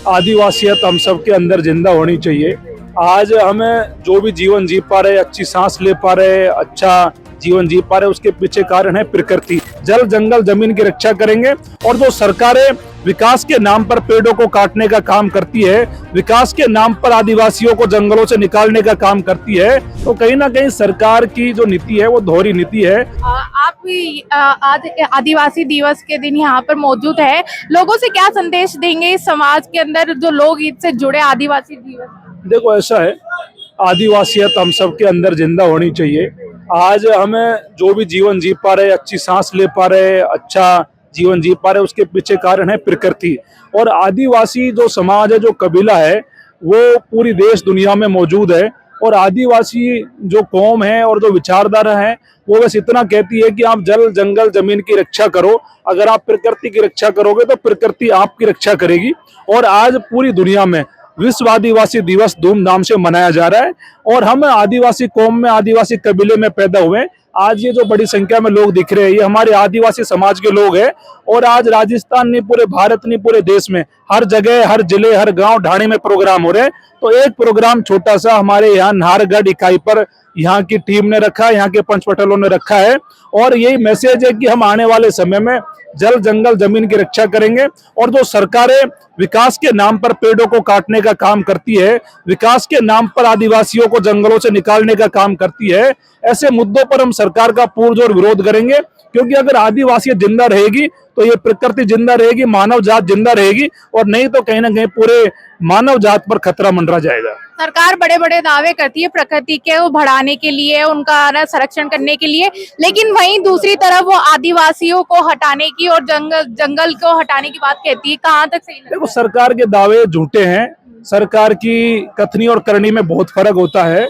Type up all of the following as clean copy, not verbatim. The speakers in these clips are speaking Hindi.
आदिवासियत हम सबके अंदर जिंदा होनी चाहिए। आज हमें जो भी जीवन जी पा रहे, अच्छी सांस ले पा रहे, अच्छा जीवन जी पा रहे, उसके पीछे कारण है प्रकृति। जल जंगल जमीन की रक्षा करेंगे। और जो सरकारें विकास के नाम पर पेड़ों को काटने का काम करती है, विकास के नाम पर आदिवासियों को जंगलों से निकालने का काम करती है, तो कहीं ना कहीं सरकार की जो नीति है वो दोहरी नीति है। आप भी आज आदिवासी दिवस के दिन यहाँ पर मौजूद है, लोगों से क्या संदेश देंगे इस समाज के अंदर जो लोग इससे जुड़े आदिवासी दिवस? देखो ऐसा है, आदिवासियत हम सबके अंदर जिंदा होनी चाहिए। आज हमें जो भी जीवन जी पा रहे, अच्छी सांस ले पा रहे, अच्छा जीवन जी पा रहे, उसके पीछे कारण है प्रकृति। और आदिवासी जो समाज है, जो कबीला है, वो पूरी देश दुनिया में मौजूद है। और आदिवासी जो कौम है और जो विचारधारा है, वो बस इतना कहती है कि आप जल जंगल जमीन की रक्षा करो। अगर आप प्रकृति की रक्षा करोगे तो प्रकृति आपकी रक्षा करेगी। और आज पूरी दुनिया में विश्व आदिवासी दिवस धूमधाम से मनाया जा रहा है। और हम आदिवासी कौम में, आदिवासी कबीले में पैदा हुए। आज ये जो बड़ी संख्या में लोग दिख रहे हैं, ये हमारे आदिवासी समाज के लोग हैं। और आज राजस्थान नहीं, पूरे भारत नहीं, पूरे देश में हर जगह, हर जिले, हर गांव ढाणी में प्रोग्राम हो रहे हैं। तो एक प्रोग्राम छोटा सा हमारे यहाँ नाहरगढ़ इकाई पर यहाँ की टीम ने रखा है, यहाँ के पंच पटेलों ने रखा है। और यही मैसेज है कि हम आने वाले समय में जल जंगल जमीन की रक्षा करेंगे। और जो सरकारें विकास के नाम पर पेड़ों को काटने का काम करती है, विकास के नाम पर आदिवासियों को जंगलों से निकालने का काम करती है, ऐसे मुद्दों पर हम सरकार का पुरजोर विरोध करेंगे। क्योंकि अगर आदिवासी जिंदा रहेगी तो ये प्रकृति जिंदा रहेगी, मानव जात जिंदा रहेगी। और नहीं तो कहीं ना कहीं पूरे मानव जात पर खतरा मंडरा जाएगा। सरकार बड़े बड़े दावे करती है प्रकृति के वो बढ़ाने के लिए, उनका संरक्षण करने के लिए, लेकिन वहीं दूसरी तरफ वो आदिवासियों को हटाने की और जंगल को हटाने की बात कहती है। कहाँ तक सही लगता है? देखो, सरकार के दावे झूठे हैं। सरकार की कथनी और करनी में बहुत फर्क होता है।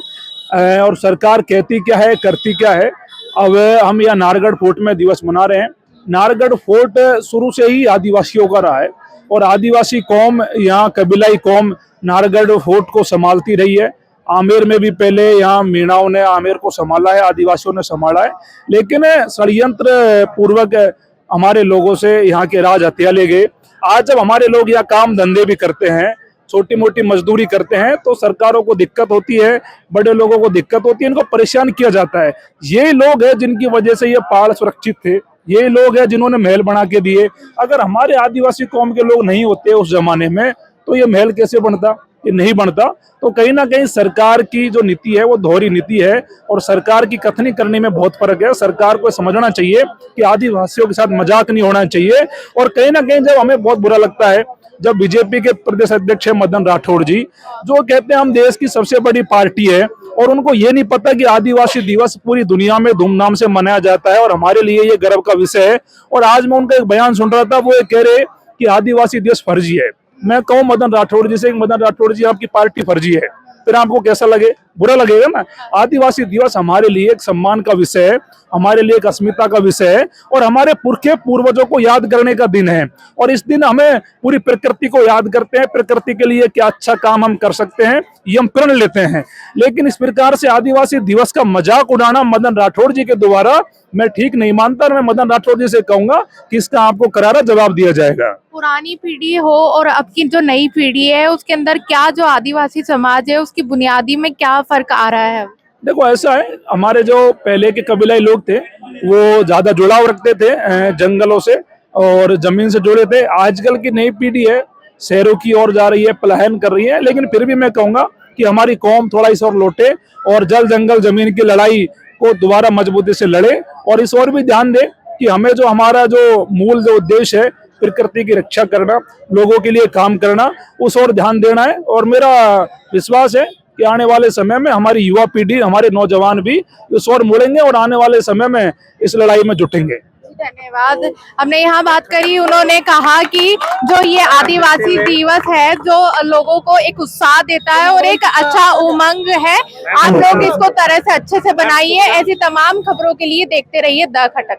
और सरकार कहती क्या है, करती क्या है। अब हम यहाँ नाहरगढ़ फोर्ट में दिवस मना रहे हैं। नाहरगढ़ फोर्ट शुरू से ही आदिवासियों का रहा है। और आदिवासी कौम, यहाँ कबीलाई कौम नाहरगढ़ फोर्ट को संभालती रही है। आमेर में भी पहले यहाँ मीणाओं ने आमेर को संभाला है, आदिवासियों ने संभाला है। लेकिन षड्यंत्र पूर्वक हमारे लोगों से यहाँ के राज हत्या ले गए। आज जब हमारे लोग यहाँ काम धंधे भी करते हैं, छोटी मोटी मजदूरी करते हैं, तो सरकारों को दिक्कत होती है, बड़े लोगों को दिक्कत होती है, इनको परेशान किया जाता है। ये लोग हैं जिनकी वजह से ये पहाड़ सुरक्षित थे, ये लोग हैं जिन्होंने महल बना के दिए। अगर हमारे आदिवासी कौम के लोग नहीं होते उस जमाने में, तो ये महल कैसे बनता? ये नहीं बनता। तो कहीं ना कहीं सरकार की जो नीति है वो दोहरी नीति है। और सरकार की कथनी करने में बहुत फर्क है। सरकार को समझना चाहिए कि आदिवासियों के साथ मजाक नहीं होना चाहिए। और कहीं ना कहीं जब हमें बहुत बुरा लगता है जब बीजेपी के प्रदेश अध्यक्ष है मदन राठौड़ जी, जो कहते हैं हम देश की सबसे बड़ी पार्टी है, और उनको ये नहीं पता कि आदिवासी दिवस पूरी दुनिया में धूमधाम से मनाया जाता है और हमारे लिए ये गर्व का विषय है। और आज मैं उनका एक बयान सुन रहा था, वो ये कह रहे कि आदिवासी दिवस फर्जी है। मैं कहूँ मदन राठौड़ जी से, मदन राठौड़ जी आपकी पार्टी फर्जी है, फिर आपको कैसा लगे? बुरा लगेगा ना। आदिवासी दिवस हमारे लिए एक सम्मान का विषय है, हमारे लिए एक अस्मिता का विषय है। और हमारे पुरखे पूर्वजों को याद करने का दिन है। और इस दिन हमें पूरी प्रकृति को याद करते हैं, प्रकृति के लिए क्या अच्छा काम हम कर सकते हैं ये हम प्रण लेते हैं। लेकिन इस प्रकार से आदिवासी दिवस का मजाक उड़ाना मदन राठौड़ जी के द्वारा मैं ठीक नहीं मानता। और मैं मदन राठौड़ जी से कहूंगा कि इसका आपको करारा जवाब दिया जाएगा। पुरानी पीढ़ी हो और अब की जो नई पीढ़ी है, उसके अंदर क्या जो आदिवासी समाज है उसकी बुनियादी में क्या फर्क आ रहा है? देखो ऐसा है, हमारे जो पहले के कबीलाई लोग थे वो ज्यादा जुड़ाव रखते थे जंगलों से और जमीन से जुड़े थे। आजकल की नई पीढ़ी है शहरों की ओर जा रही है, पलायन कर रही है। लेकिन फिर भी मैं कहूंगा कि हमारी कौम थोड़ा इस ओर लौटे और जल जंगल जमीन की लड़ाई को दोबारा मजबूती से लड़े। और इस ओर भी ध्यान दे कि हमें जो हमारा जो मूल जो उद्देश्य है प्रकृति की रक्षा करना, लोगों के लिए काम करना, उस ओर ध्यान देना है। और मेरा विश्वास है कि आने वाले समय में हमारी युवा पीढ़ी, हमारे नौजवान भी इस ओर मुड़ेंगे और आने वाले समय में इस लड़ाई में जुटेंगे। धन्यवाद। हमने यहाँ बात करी, उन्होंने कहा कि जो ये आदिवासी दिवस है जो लोगों को एक उत्साह देता है और एक अच्छा उमंग है, आप लोग इसको तरह से अच्छे से बनाइए। ऐसी तमाम खबरों के लिए देखते रहिए द खटक।